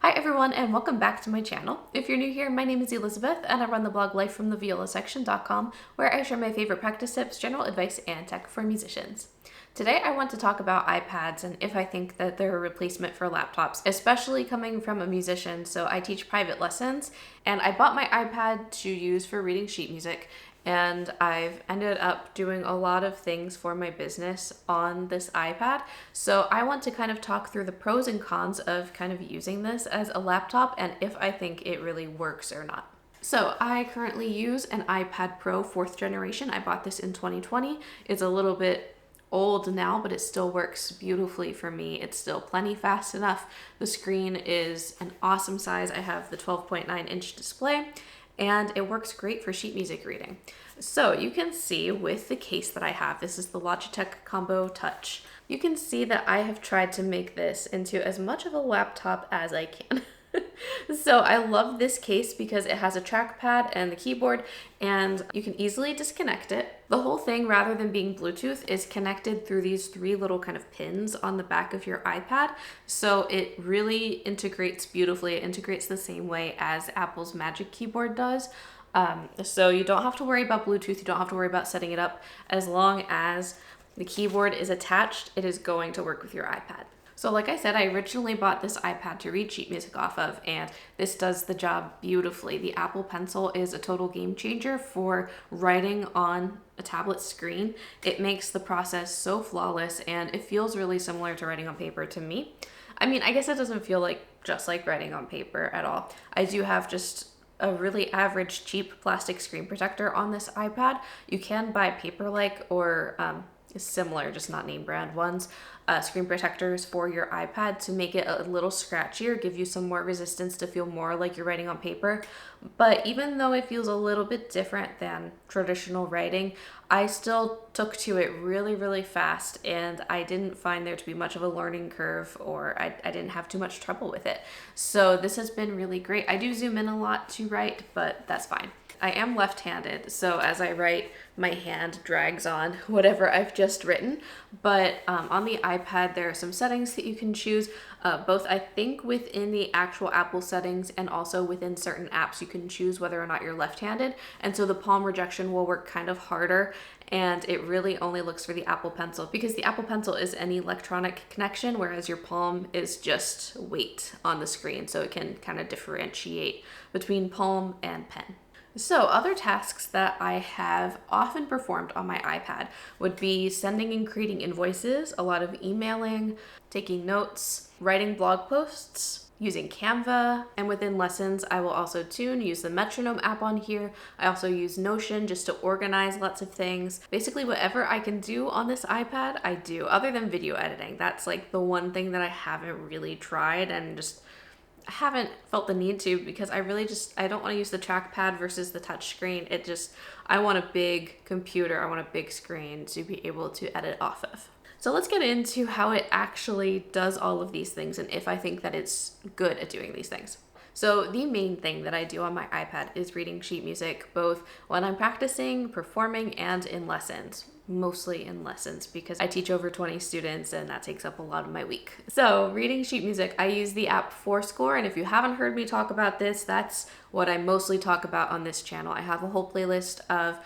Hi everyone and welcome back to my channel. If you're new here, my name is Elizabeth and I run the blog lifefromtheviolasection.com where I share my favorite practice tips, general advice, and tech for musicians. Today I want to talk about iPads and if I think that they're a replacement for laptops, especially coming from a musician. So I teach private lessons and I bought my iPad to use for reading sheet music, and I've ended up doing a lot of things for my business on this iPad. So I want to kind of talk through the pros and cons of kind of using this as a laptop and if I think it really works or not. So I currently use an iPad Pro 4th generation. I bought this in 2020. It's a little bit old now, but it still works beautifully for me. It's still plenty fast enough. The screen is an awesome size. I have the 12.9-inch display and it works great for sheet music reading. So you can see with the case that I have, this is the Logitech Combo Touch. You can see that I have tried to make this into as much of a laptop as I can. So I love this case because it has a trackpad and the keyboard and you can easily disconnect it. The whole thing, rather than being Bluetooth, is connected through these 3 little kind of pins on the back of your iPad. So it really integrates beautifully. It integrates the same way as Apple's Magic Keyboard does. So you don't have to worry about Bluetooth. You don't have to worry about setting it up. As long as the keyboard is attached, it is going to work with your iPad. So like I said, I originally bought this iPad to read sheet music off of, and this does the job beautifully. The Apple Pencil is a total game changer for writing on a tablet screen. It makes the process so flawless, and it feels really similar to writing on paper to me. I mean, I guess it doesn't feel like just like writing on paper at all. I do have just a really average cheap plastic screen protector on this iPad. You can buy Paperlike or similar, just not name brand ones, screen protectors for your iPad to make it a little scratchier, give you some more resistance to feel more like you're writing on paper. But even though it feels a little bit different than traditional writing, I still took to it really fast, and I didn't find there to be much of a learning curve, or I didn't have too much trouble with it. So this has been really great. I do zoom in a lot to write, but that's fine. I am left-handed, so as I write, my hand drags on whatever I've just written. But on the iPad, there are some settings that you can choose, both I think within the actual Apple settings and also within certain apps you can choose whether or not you're left-handed. And so the palm rejection will work kind of harder, and it really only looks for the Apple Pencil because the Apple Pencil is an electronic connection, whereas your palm is just weight on the screen. So it can kind of differentiate between palm and pen. So other tasks that I have often performed on my iPad would be sending and creating invoices, a lot of emailing, taking notes, writing blog posts, using Canva, and within lessons I will also use the Metronome app on here. I also use Notion just to organize lots of things. Basically whatever I can do on this iPad, I do, other than video editing. That's like the one thing that I haven't really tried and just haven't felt the need to, because I don't want to use the trackpad versus the touch screen. I want a big computer, I want a big screen to be able to edit off of. So let's get into how it actually does all of these things and if I think that it's good at doing these things. So the main thing that I do on my iPad is reading sheet music, both when I'm practicing, performing, and in lessons. Mostly in lessons because I teach over 20 students and that takes up a lot of my week. So reading sheet music, I use the app Forscore, and if you haven't heard me talk about this, that's what I mostly talk about on this channel. I have a whole playlist of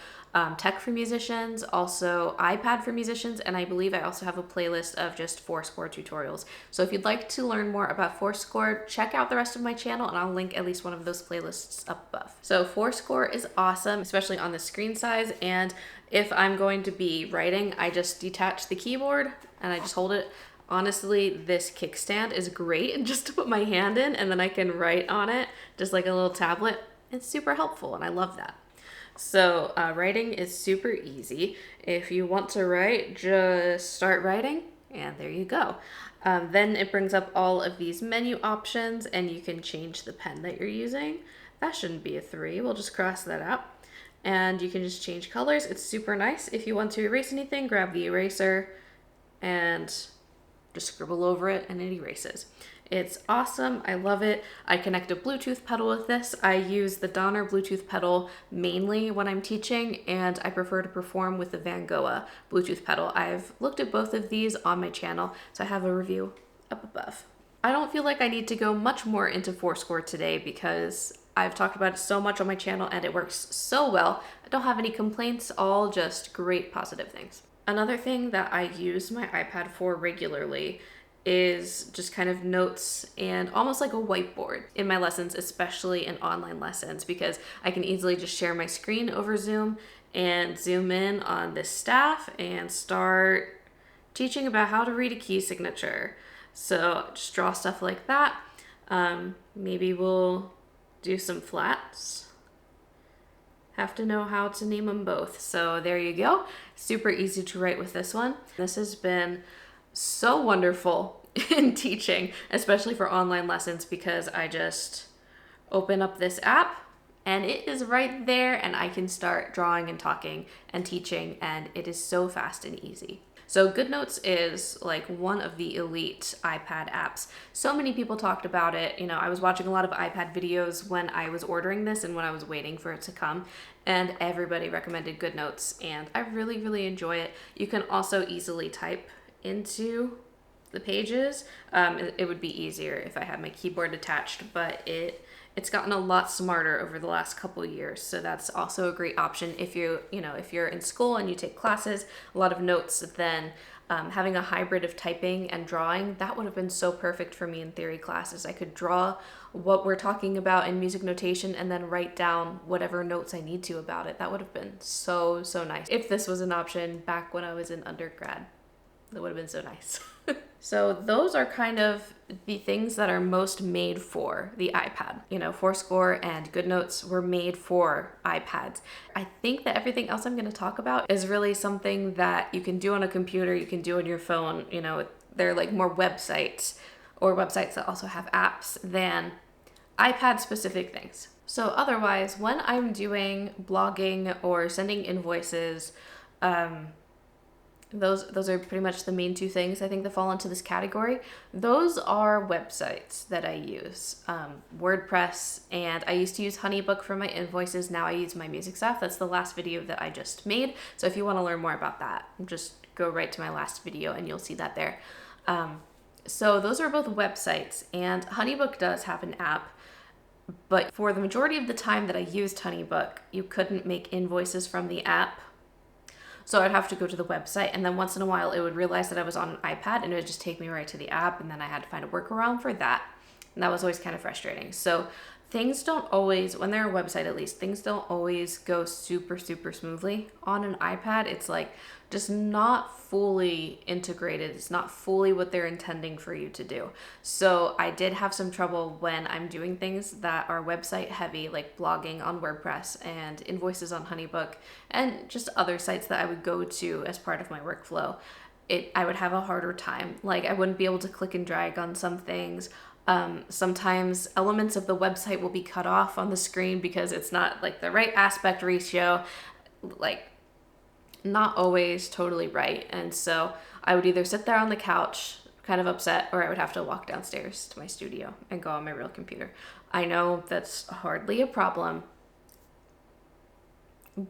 tech for musicians, also iPad for musicians, and I believe I also have a playlist of just Forscore tutorials. So if you'd like to learn more about Forscore, check out the rest of my channel and I'll link at least one of those playlists up above. So Forscore is awesome, especially on the screen size, and if I'm going to be writing, I just detach the keyboard and I just hold it. Honestly, this kickstand is great just to put my hand in and then I can write on it just like a little tablet. It's super helpful and I love that. So writing is super easy. If you want to write, just start writing and there you go. Then it brings up all of these menu options and you can change the pen that you're using. That shouldn't be a 3. We'll just cross that out. And you can just change colors. It's super nice. If you want to erase anything, grab the eraser and just scribble over it and it erases. It's awesome. I love it. I connect a Bluetooth pedal with this. I use the Donner Bluetooth pedal mainly when I'm teaching, and I prefer to perform with the Van Gogh Bluetooth pedal. I've looked at both of these on my channel, so I have a review up above. I don't feel like I need to go much more into Forscore today because I've talked about it so much on my channel and it works so well. I don't have any complaints, all just great positive things. Another thing that I use my iPad for regularly is just kind of notes and almost like a whiteboard in my lessons, especially in online lessons, because I can easily just share my screen over Zoom and zoom in on this staff and start teaching about how to read a key signature. So just draw stuff like that. Maybe we'll do some flats. Have to know how to name them both. So there you go. Super easy to write with this one. This has been so wonderful in teaching, especially for online lessons, because I just open up this app and it is right there and I can start drawing and talking and teaching, and it is so fast and easy. So GoodNotes is like one of the elite iPad apps. So many people talked about it. You know, I was watching a lot of iPad videos when I was ordering this and when I was waiting for it to come, and everybody recommended GoodNotes, and I really, really enjoy it. You can also easily type into the pages. It would be easier if I had my keyboard attached, but it's gotten a lot smarter over the last couple of years. So that's also a great option if if you're in school and you take classes, a lot of notes, then having a hybrid of typing and drawing, that would have been so perfect for me in theory classes. I could draw what we're talking about in music notation and then write down whatever notes I need to about it. That would have been so, so nice. If this was an option back when I was in undergrad, that would have been so nice. So those are kind of the things that are most made for the iPad. You know, Forscore and GoodNotes were made for iPads. I think that everything else I'm going to talk about is really something that you can do on a computer, you can do on your phone. You know, they're like more websites or websites that also have apps than iPad specific things. So otherwise, when I'm doing blogging or sending invoices, those are pretty much the main two things I think that fall into this category. Those are websites that I use. WordPress, and I used to use HoneyBook for my invoices. Now I use my music stuff. That's the last video that I just made. So if you want to learn more about that, just go right to my last video and you'll see that there. So those are both websites, and HoneyBook does have an app. But for the majority of the time that I used HoneyBook, you couldn't make invoices from the app. So I'd have to go to the website, and then once in a while it would realize that I was on an iPad and it would just take me right to the app, and then I had to find a workaround for that. And that was always kind of frustrating. So things don't always, when they're a website at least, things don't always go super, super smoothly. On an iPad, it's like just not fully integrated. It's not fully what they're intending for you to do. So I did have some trouble when I'm doing things that are website heavy, like blogging on WordPress and invoices on HoneyBook and just other sites that I would go to as part of my workflow. I would have a harder time. Like I wouldn't be able to click and drag on some things. Sometimes elements of the website will be cut off on the screen because it's not like the right aspect ratio, like not always totally right. And so I would either sit there on the couch kind of upset, or I would have to walk downstairs to my studio and go on my real computer. I know that's hardly a problem,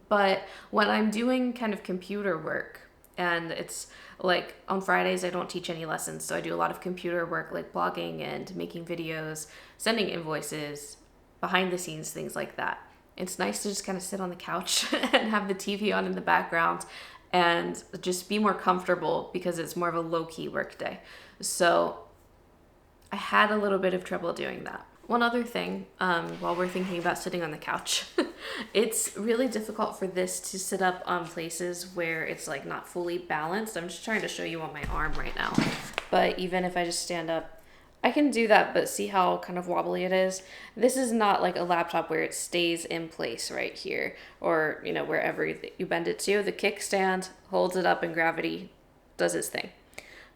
but when I'm doing kind of computer work, and it's like on Fridays, I don't teach any lessons. So I do a lot of computer work, like blogging and making videos, sending invoices, behind the scenes, things like that. It's nice to just kind of sit on the couch and have the TV on in the background and just be more comfortable because it's more of a low-key work day. So I had a little bit of trouble doing that. One other thing, while we're thinking about sitting on the couch, it's really difficult for this to sit up on places where it's like not fully balanced. I'm just trying to show you on my arm right now. But even if I just stand up, I can do that, but see how kind of wobbly it is? This is not like a laptop where it stays in place right here, or wherever you bend it to. The kickstand holds it up and gravity does its thing.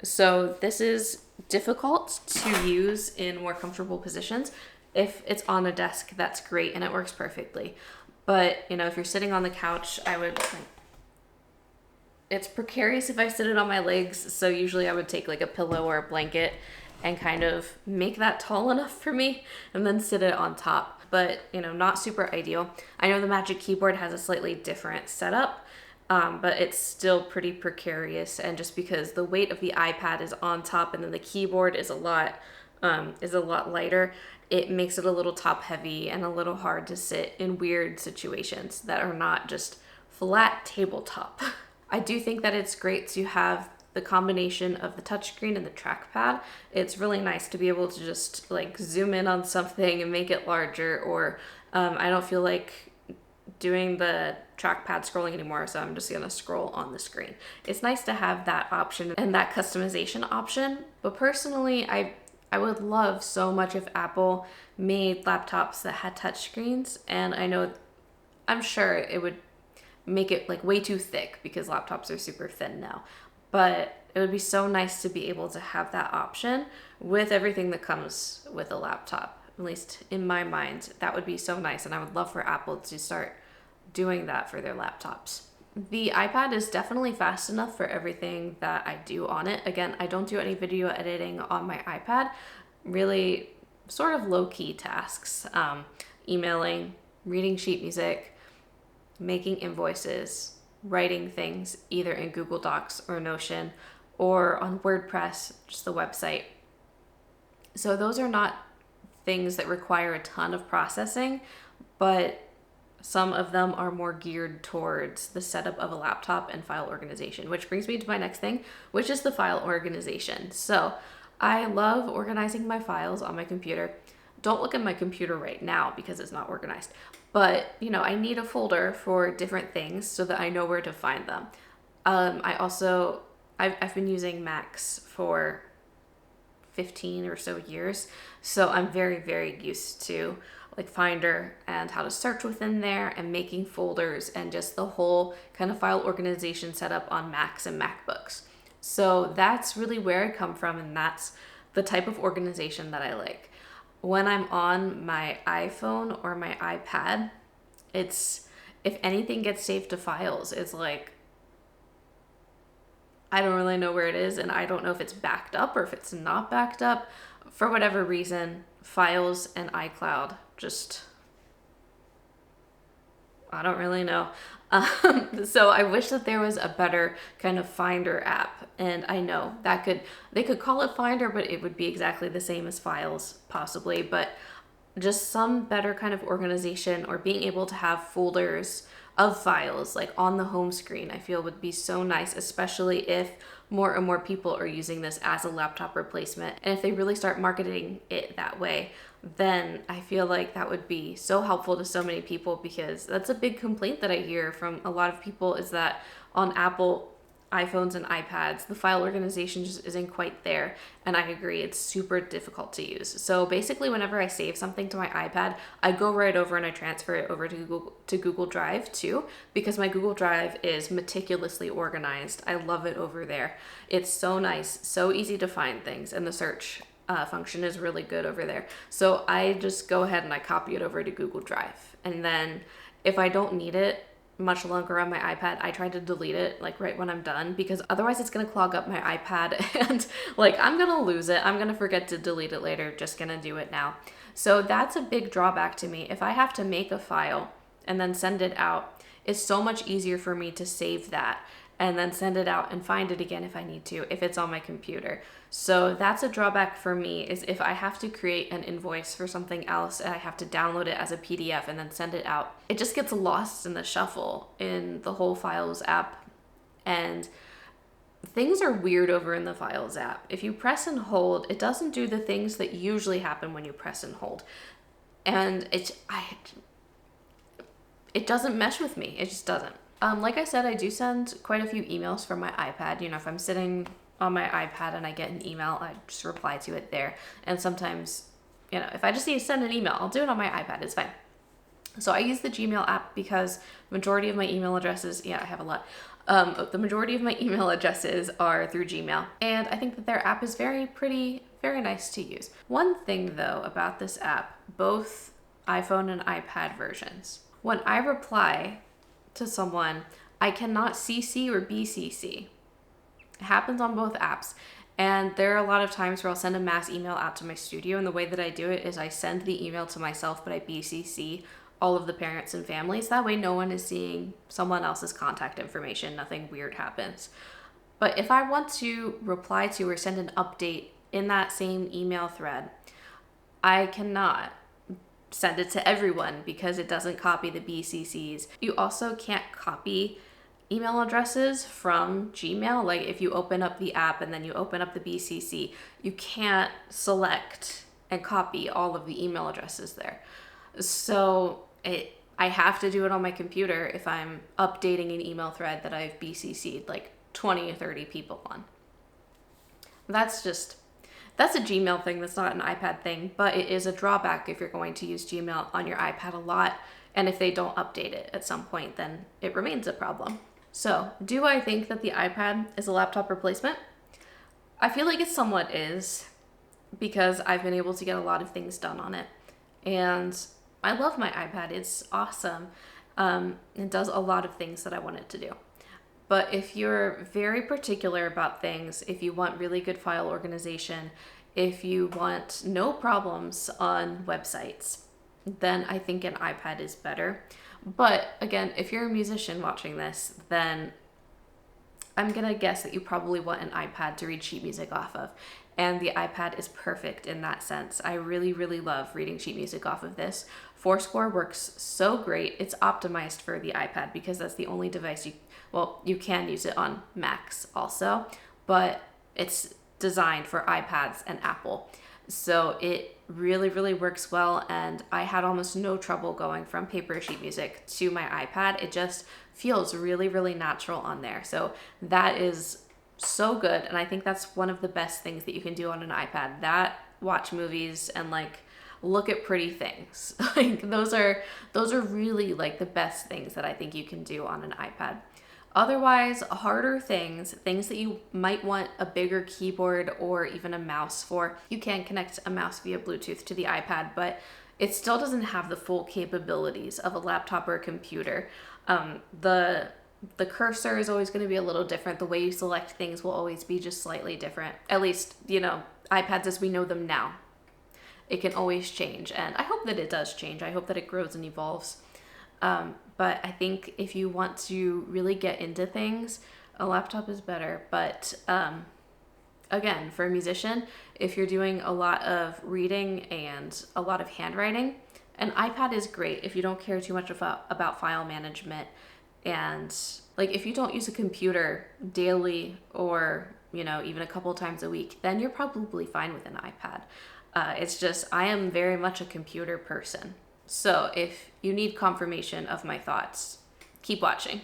So this is difficult to use in more comfortable positions. If it's on a desk, that's great and it works perfectly. But, if you're sitting on the couch, it's precarious if I sit it on my legs. So usually I would take like a pillow or a blanket and kind of make that tall enough for me and then sit it on top. But, not super ideal. I know the Magic Keyboard has a slightly different setup, but it's still pretty precarious. And just because the weight of the iPad is on top and then the keyboard is a lot is a lot lighter, it makes it a little top heavy and a little hard to sit in weird situations that are not just flat tabletop. I do think that it's great to have the combination of the touchscreen and the trackpad. It's really nice to be able to just like zoom in on something and make it larger, or I don't feel like doing the trackpad scrolling anymore, so I'm just gonna scroll on the screen. It's nice to have that option and that customization option, but personally, I would love so much if Apple made laptops that had touchscreens, and I'm sure it would make it like way too thick because laptops are super thin now. But it would be so nice to be able to have that option with everything that comes with a laptop. At least in my mind, that would be so nice, and I would love for Apple to start doing that for their laptops. The iPad is definitely fast enough for everything that I do on it. Again, I don't do any video editing on my iPad. Really sort of low-key tasks. Emailing, reading sheet music, making invoices, writing things either in Google Docs or Notion or on WordPress, just the website. So those are not things that require a ton of processing, but some of them are more geared towards the setup of a laptop and file organization, which brings me to my next thing, which is the file organization. So I love organizing my files on my computer. Don't look at my computer right now because it's not organized, but I need a folder for different things so that I know where to find them. I've been using Macs for 15 or so years, so I'm very, very used to like Finder and how to search within there and making folders and just the whole kind of file organization setup on Macs and MacBooks. So that's really where I come from, and that's the type of organization that I like. When I'm on my iPhone or my iPad, if anything gets saved to files, it's like, I don't really know where it is, and I don't know if it's backed up or if it's not backed up. For whatever reason, files and iCloud I don't really know. So I wish that there was a better kind of Finder app, and I know they could call it Finder, but it would be exactly the same as Files possibly, but just some better kind of organization or being able to have folders of files like on the home screen, I feel would be so nice, especially if more and more people are using this as a laptop replacement. And if they really start marketing it that way, then I feel like that would be so helpful to so many people, because that's a big complaint that I hear from a lot of people, is that on Apple iPhones and iPads, the file organization just isn't quite there. And I agree, it's super difficult to use. So basically, whenever I save something to my iPad, I go right over and I transfer it over to Google Drive too, because my Google Drive is meticulously organized. I love it over there. It's so nice, so easy to find things, and the search function is really good over there. So I just go ahead and I copy it over to Google Drive. And then if I don't need it much longer on my iPad, I try to delete it like right when I'm done, because otherwise it's gonna clog up my iPad and like I'm gonna lose it. I'm gonna forget to delete it later, just gonna do it now. So that's a big drawback to me. If I have to make a file and then send it out, it's so much easier for me to save that and then send it out and find it again if I need to, if it's on my computer. So that's a drawback for me, is if I have to create an invoice for something else and I have to download it as a PDF and then send it out, it just gets lost in the shuffle in the whole Files app. And things are weird over in the Files app. If you press and hold, it doesn't do the things that usually happen when you press and hold. And it doesn't mesh with me. It just doesn't. Like I said, I do send quite a few emails from my iPad. If I'm sitting on my iPad and I get an email, I just reply to it there. And sometimes, if I just need to send an email, I'll do it on my iPad. It's fine. So I use the Gmail app because the majority of my email addresses, I have a lot. The majority of my email addresses are through Gmail. And I think that their app is very nice to use. One thing though about this app, both iPhone and iPad versions, when I reply to someone, I cannot CC or BCC. It happens on both apps. And there are a lot of times where I'll send a mass email out to my studio, and the way that I do it is I send the email to myself, but I BCC all of the parents and families. That way no one is seeing someone else's contact information. Nothing weird happens. But if I want to reply to or send an update in that same email thread, I cannot send it to everyone because it doesn't copy the BCCs. You also can't copy email addresses from Gmail. Like if you open up the app and then you open up the BCC, you can't select and copy all of the email addresses there. So I have to do it on my computer if I'm updating an email thread that I've BCC'd like 20 or 30 people on. That's a Gmail thing. That's not an iPad thing, but it is a drawback if you're going to use Gmail on your iPad a lot. And if they don't update it at some point, then it remains a problem. So, do I think that the iPad is a laptop replacement? I feel like it somewhat is, because I've been able to get a lot of things done on it. And I love my iPad. It's awesome. It does a lot of things that I want it to do. But if you're very particular about things, if you want really good file organization, if you want no problems on websites, then I think an iPad is better. But again, if you're a musician watching this, then I'm gonna guess that you probably want an iPad to read sheet music off of. And the iPad is perfect in that sense. I really, really love reading sheet music off of this. Forscore works so great. It's optimized for the iPad because that's the only device you can use it on Macs also, but it's designed for iPads and Apple. So it really, really works well, and I had almost no trouble going from paper sheet music to my iPad. It just feels really, really natural on there. So that is so good, and I think that's one of the best things that you can do on an iPad. That, watch movies, and like look at pretty things. Like those are really like the best things that I think you can do on an iPad. Otherwise, harder things that you might want a bigger keyboard or even a mouse for, you can connect a mouse via Bluetooth to the iPad, but it still doesn't have the full capabilities of a laptop or a computer. The cursor is always going to be a little different. The way you select things will always be just slightly different. At least, iPads as we know them now. It can always change, and I hope that it does change. I hope that it grows and evolves. But I think if you want to really get into things, a laptop is better. But again, for a musician, if you're doing a lot of reading and a lot of handwriting, an iPad is great if you don't care too much about file management. And like if you don't use a computer daily or, even a couple times a week, then you're probably fine with an iPad. It's just, I am very much a computer person. So if you need confirmation of my thoughts, keep watching.